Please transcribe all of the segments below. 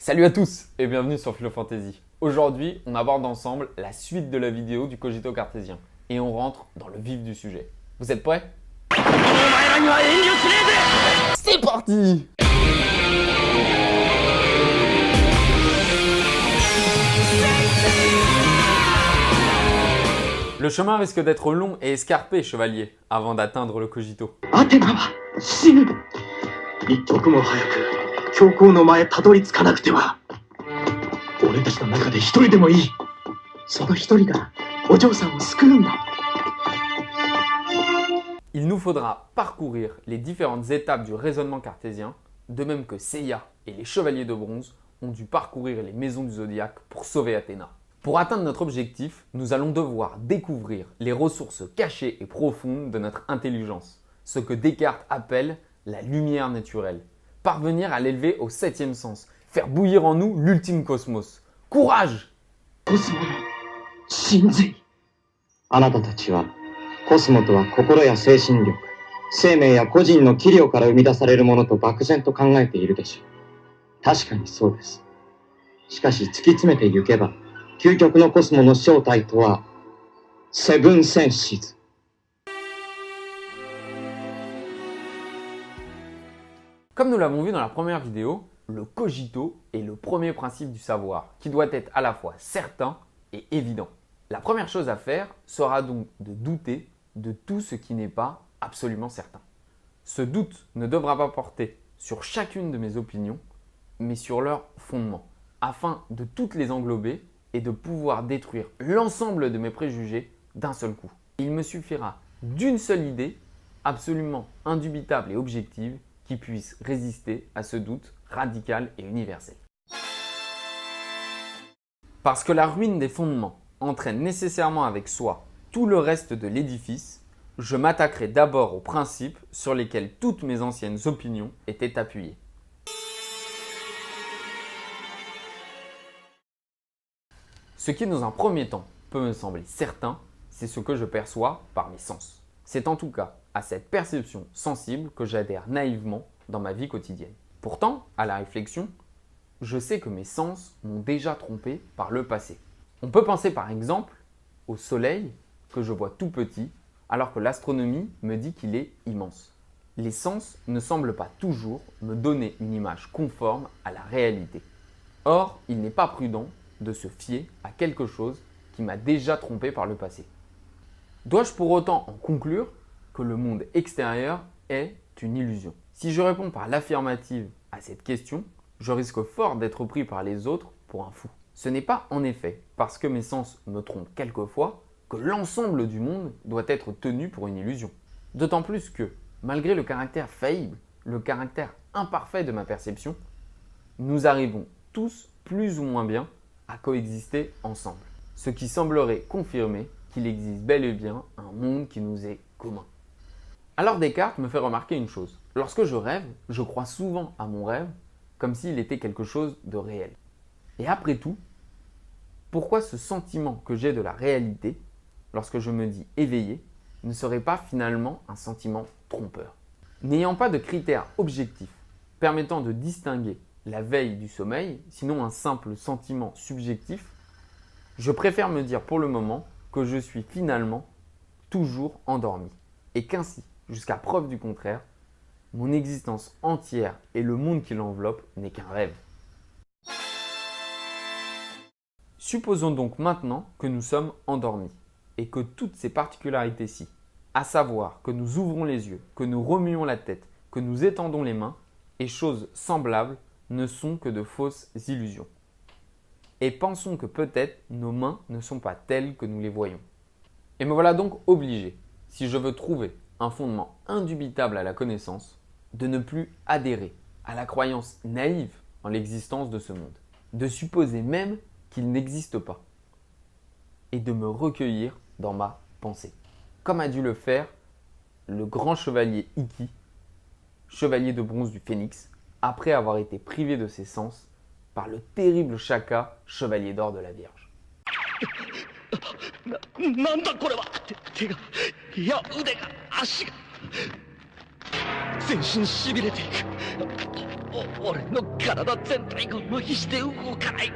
Salut à tous et bienvenue sur Philofantasy. Aujourd'hui, on aborde ensemble la suite de la vidéo du cogito cartésien et on rentre dans le vif du sujet. Vous êtes prêts? C'est parti! Le chemin risque d'être long et escarpé, chevalier, avant d'atteindre le cogito. アテナは死ぬ。一刻も早く教皇の前たどり着かなくては。俺たちの中で一人でもいい。その一人がお嬢さんを救うんだ。Il nous faudra parcourir les différentes étapes du raisonnement cartésien, de même que Seiya et les chevaliers de bronze ont dû parcourir les maisons du zodiaque pour sauver Athéna. Pour atteindre notre objectif, nous allons devoir découvrir les ressources cachées et profondes de notre intelligence, ce que Descartes appelle la lumière naturelle. Parvenir à l'élever au 7e sens, faire bouillir en nous l'ultime cosmos. Courage! コスモの神髄。あなたたちはコスモとは心や精神力、生命や個人の器量から生み出されるものと漠然と考えているでしょう。確かにそうです。しかし突き詰めていけば、究極のコスモの正体とはセブンセンシズ。Comme nous l'avons vu dans la première vidéo, le cogito est le premier principe du savoir, qui doit être à la fois certain et évident. La première chose à faire sera donc de douter de tout ce qui n'est pas absolument certain. Ce doute ne devra pas porter sur chacune de mes opinions, mais sur leur fondement, afin de toutes les englober et de pouvoir détruire l'ensemble de mes préjugés d'un seul coup. Il me suffira d'une seule idée, absolument indubitable et objective, qui puisse résister à ce doute radical et universel. Parce que la ruine des fondements entraîne nécessairement avec soi tout le reste de l'édifice, je m'attaquerai d'abord aux principes sur lesquels toutes mes anciennes opinions étaient appuyées. Ce qui dans un premier temps peut me sembler certain, c'est ce que je perçois par mes sens. C'est en tout cas à cette perception sensible que j'adhère naïvement dans ma vie quotidienne. Pourtant, à la réflexion, je sais que mes sens m'ont déjà trompé par le passé. On peut penser par exemple au soleil que je vois tout petit alors que l'astronomie me dit qu'il est immense. Les sens ne semblent pas toujours me donner une image conforme à la réalité. Or, il n'est pas prudent de se fier à quelque chose qui m'a déjà trompé par le passé. Dois-je pour autant en conclure que le monde extérieur est une illusion? Si je réponds par l'affirmative à cette question, je risque fort d'être pris par les autres pour un fou. Ce n'est pas en effet parce que mes sens me trompent quelquefois que l'ensemble du monde doit être tenu pour une illusion. D'autant plus que, malgré le caractère faillible, le caractère imparfait de ma perception, nous arrivons tous plus ou moins bien à coexister ensemble. Ce qui semblerait confirmer qu'il existe bel et bien un monde qui nous est commun. Alors Descartes me fait remarquer une chose. Lorsque je rêve, je crois souvent à mon rêve comme s'il était quelque chose de réel. Et après tout, pourquoi ce sentiment que j'ai de la réalité, lorsque je me dis éveillé, ne serait pas finalement un sentiment trompeur? N'ayant pas de critères objectifs permettant de distinguer la veille du sommeil, sinon un simple sentiment subjectif, je préfère me dire pour le moment que je suis finalement toujours endormi et qu'ainsi, jusqu'à preuve du contraire, mon existence entière et le monde qui l'enveloppe n'est qu'un rêve. Supposons donc maintenant que nous sommes endormis et que toutes ces particularités-ci, à savoir que nous ouvrons les yeux, que nous remuons la tête, que nous étendons les mains et choses semblables, ne sont que de fausses illusions. Et pensons que peut-être nos mains ne sont pas telles que nous les voyons. Et me voilà donc obligé, si je veux trouver un fondement indubitable à la connaissance, de ne plus adhérer à la croyance naïve en l'existence de ce monde, de supposer même qu'il n'existe pas, et de me recueillir dans ma pensée, comme a dû le faire le grand chevalier Ikki, chevalier de bronze du Phénix, après avoir été privé de ses sens par le terrible Shaka, chevalier d'or de la Vierge. なんだこれは。手が、いや腕が、足が全身しびれていく。俺の体全体が麻痺して動かない。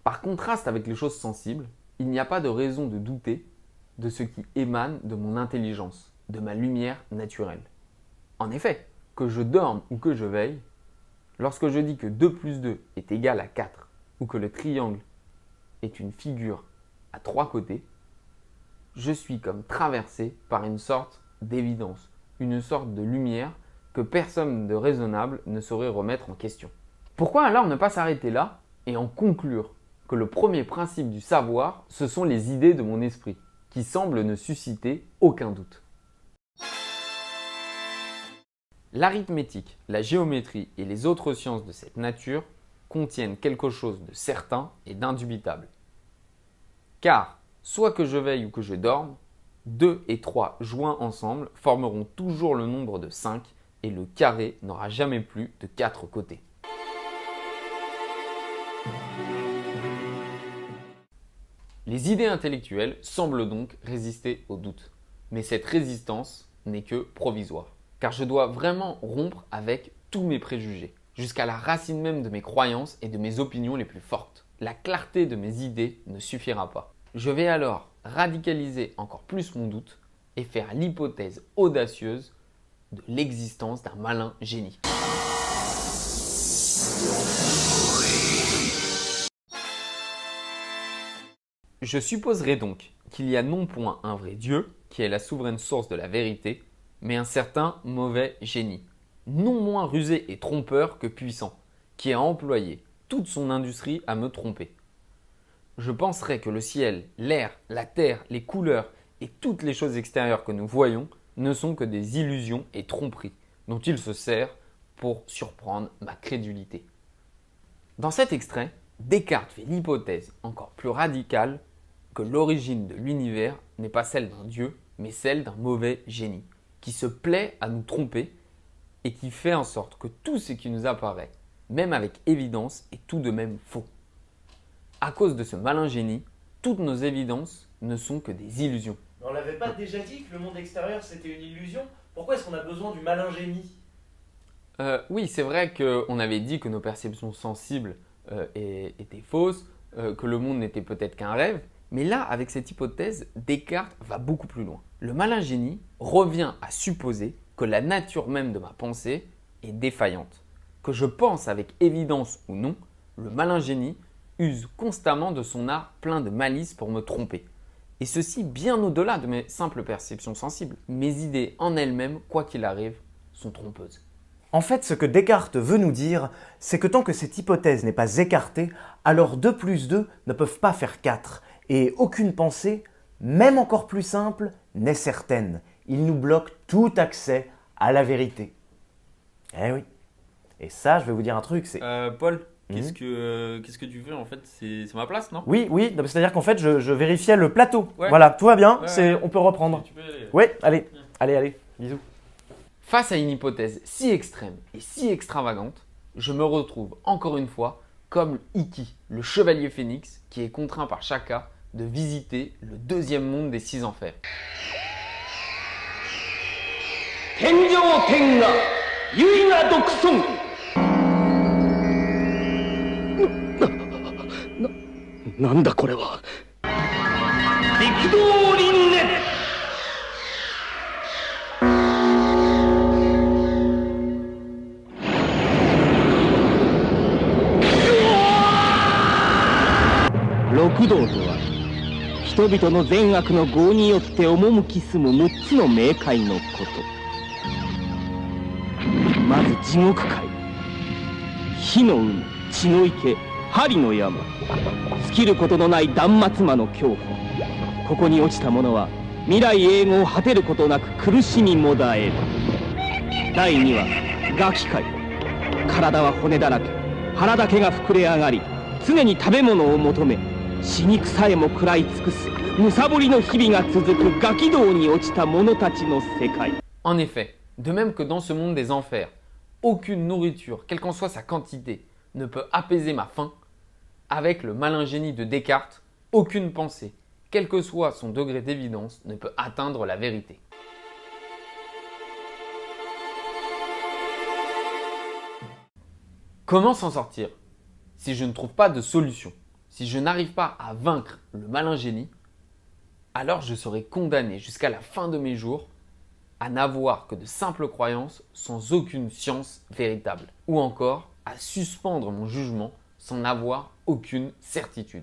Par contraste avec les choses sensibles, il n'y a pas de raison de douter de ce qui émane de mon intelligence, de ma lumière naturelle. En effet, que je dorme ou que je veille, lorsque je dis que 2 plus 2 est égal à 4 ou que le triangle est une figure à 3 côtés, je suis comme traversé par une sorte d'évidence, une sorte de lumière que personne de raisonnable ne saurait remettre en question. Pourquoi alors ne pas s'arrêter là et en conclure que le premier principe du savoir, ce sont les idées de mon esprit, qui semblent ne susciter aucun doute. L'arithmétique, la géométrie et les autres sciences de cette nature contiennent quelque chose de certain et d'indubitable. Car, soit que je veille ou que je dorme, 2 et 3 joints ensemble formeront toujours le nombre de 5 et le carré n'aura jamais plus de 4 côtés. Les idées intellectuelles semblent donc résister au doute. Mais cette résistance n'est que provisoire. Car je dois vraiment rompre avec tous mes préjugés, jusqu'à la racine même de mes croyances et de mes opinions les plus fortes. La clarté de mes idées ne suffira pas. Je vais alors radicaliser encore plus mon doute et faire l'hypothèse audacieuse de l'existence d'un malin génie. Je supposerai donc qu'il y a non point un vrai Dieu, qui est la souveraine source de la vérité, mais un certain mauvais génie, non moins rusé et trompeur que puissant, qui a employé toute son industrie à me tromper. Je penserai que le ciel, l'air, la terre, les couleurs et toutes les choses extérieures que nous voyons ne sont que des illusions et tromperies dont il se sert pour surprendre ma crédulité. Dans cet extrait, Descartes fait l'hypothèse encore plus radicale que l'origine de l'univers n'est pas celle d'un Dieu, mais celle d'un mauvais génie, qui se plaît à nous tromper et qui fait en sorte que tout ce qui nous apparaît, même avec évidence, est tout de même faux. À cause de ce malin génie, toutes nos évidences ne sont que des illusions. On l'avait pas déjà dit que le monde extérieur c'était une illusion? Pourquoi est-ce qu'on a besoin du malin génie? Oui, c'est vrai qu'on avait dit que nos perceptions sensibles étaient fausses, que le monde n'était peut-être qu'un rêve, mais là, avec cette hypothèse, Descartes va beaucoup plus loin. Le malin génie revient à supposer que la nature même de ma pensée est défaillante. Que je pense avec évidence ou non, le malin génie use constamment de son art plein de malice pour me tromper. Et ceci bien au-delà de mes simples perceptions sensibles. Mes idées en elles-mêmes, quoi qu'il arrive, sont trompeuses. En fait, ce que Descartes veut nous dire, c'est que tant que cette hypothèse n'est pas écartée, alors 2 plus 2 ne peuvent pas faire 4. Et aucune pensée, même encore plus simple, n'est certaine. Il nous bloque tout accès à la vérité. Eh oui. Et ça, je vais vous dire un truc, c'est... Paul, qu'est-ce que tu fais en fait? C'est ma place, non? Oui, c'est-à-dire qu'en fait, je vérifiais le plateau. Ouais. Voilà, tout va bien, Ouais. on peut reprendre. Tu peux y aller. Oui, allez, bisous. Face à une hypothèse si extrême et si extravagante, je me retrouve encore une fois comme Ikki, le chevalier phénix qui est contraint par Shaka de visiter le 2e monde des 6 enfers. 天上天下唯我独尊。なんだこれは。陸道輪廻。六道とは人々の善悪の業によって赴き住む6つの冥界のこと。まず地獄界、火の海、血の池、針の山、尽きることのない断末魔の恐怖。ここに落ちた者は未来永劫を果てることなく苦しみもだえる。第2は餓鬼界、体は骨だらけ、腹だけが膨れ上がり、常に食べ物を求め、死肉さえも食らい尽くすむさぼりの日々が続くガキ道に落ちた者たちの世界。En effet, de même que dans ce monde des enfers, aucune nourriture, quelle qu'en soit sa quantité, ne peut apaiser ma faim, avec le malin génie de Descartes, aucune pensée, quel que soit son degré d'évidence, ne peut atteindre la vérité. Comment s'en sortir? Si je ne trouve pas de solution, si je n'arrive pas à vaincre le malin génie, alors je serai condamné jusqu'à la fin de mes jours à n'avoir que de simples croyances sans aucune science véritable, ou encore à suspendre mon jugement sans avoir aucune certitude.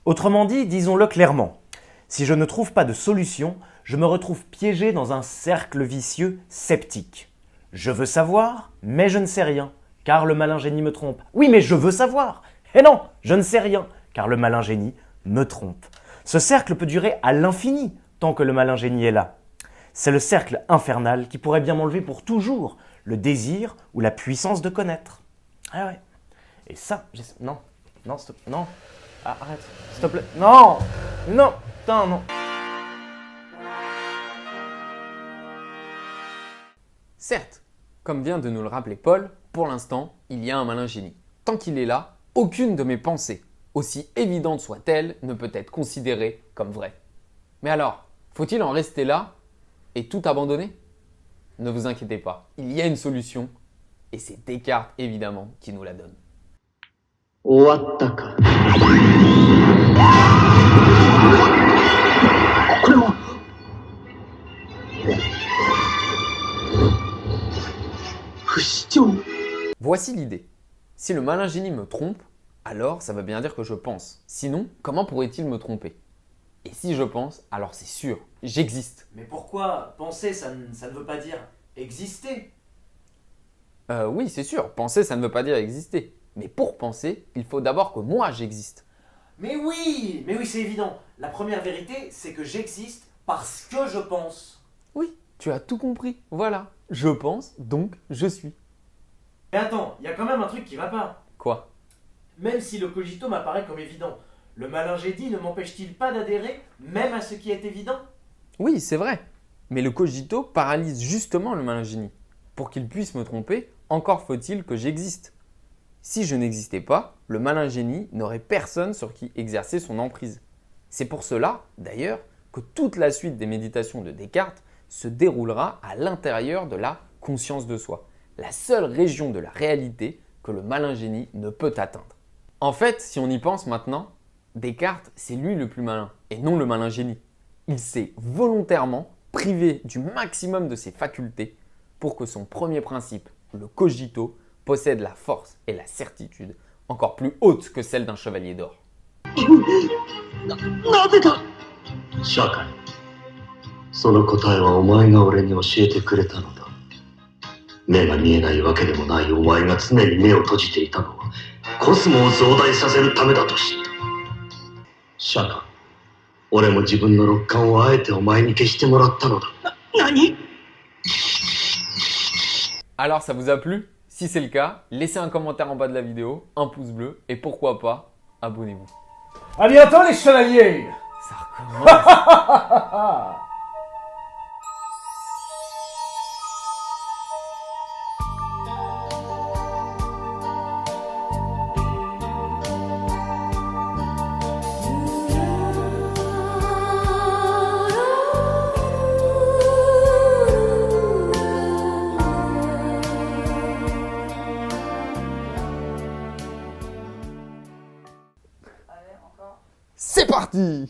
Autrement dit, disons-le clairement, si je ne trouve pas de solution, je me retrouve piégé dans un cercle vicieux sceptique. Je veux savoir, mais je ne sais rien, car le malin génie me trompe. Oui, mais je veux savoir. Et non, je ne sais rien, car le malin génie me trompe. Ce cercle peut durer à l'infini, tant que le malin génie est là. C'est le cercle infernal qui pourrait bien m'enlever pour toujours le désir ou la puissance de connaître. Ah ouais. Et ça, non, stop, non. Ah, arrête, s'il te plaît. Non, putain, non. Certes, comme vient de nous le rappeler Paul, pour l'instant, il y a un malin génie. Tant qu'il est là, aucune de mes pensées, aussi évidente soit-elle, ne peut être considérée comme vraie. Mais alors, faut-il en rester là et tout abandonner? Ne vous inquiétez pas, il y a une solution et c'est Descartes évidemment qui nous la donne. 終わったか。これは不死鳥。 Voici l'idée. Si le malin génie me trompe, alors ça veut bien dire que je pense. Sinon, comment pourrait-il me tromper? Et si je pense, alors c'est sûr, j'existe. Mais pourquoi penser, ça ne veut pas dire exister? Oui, c'est sûr, penser ça ne veut pas dire exister. Mais pour penser, il faut d'abord que moi j'existe. Mais oui, c'est évident. La première vérité, c'est que j'existe parce que je pense. Oui, tu as tout compris. Voilà, je pense, donc je suis. Mais attends, il y a quand même un truc qui va pas. Quoi? Même si le cogito m'apparaît comme évident, le malin génie ne m'empêche-t-il pas d'adhérer même à ce qui est évident? Oui, c'est vrai. Mais le cogito paralyse justement le malin génie. Pour qu'il puisse me tromper, encore faut-il que j'existe. Si je n'existais pas, le malin génie n'aurait personne sur qui exercer son emprise. C'est pour cela, d'ailleurs, que toute la suite des méditations de Descartes se déroulera à l'intérieur de la conscience de soi, la seule région de la réalité que le malin génie ne peut atteindre. En fait, si on y pense maintenant, Descartes, c'est lui le plus malin et non le malin génie. Il s'est volontairement privé du maximum de ses facultés pour que son premier principe, le cogito, possède la force et la certitude encore plus hautes que celle d'un chevalier d'or. なぜだ。社会。その答えはお前が俺に教えてくれたのだ。目が見えないわけでもないお前が常に目を閉じていたのはコスモを増大させるためだと知った。社会。俺も自分の六感をあえてお前に消してもらったのだ。何？ Alors ça vous a plu? Si c'est le cas, laissez un commentaire en bas de la vidéo, un pouce bleu et pourquoi pas, abonnez-vous. À bientôt les chevaliers. Ça recommence. C'est parti!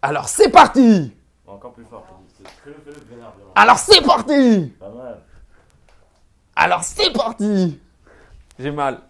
Alors c'est parti! Encore plus fort. Fais-le, vénère, vraiment. Alors c'est parti! Pas mal. Alors c'est parti! J'ai mal.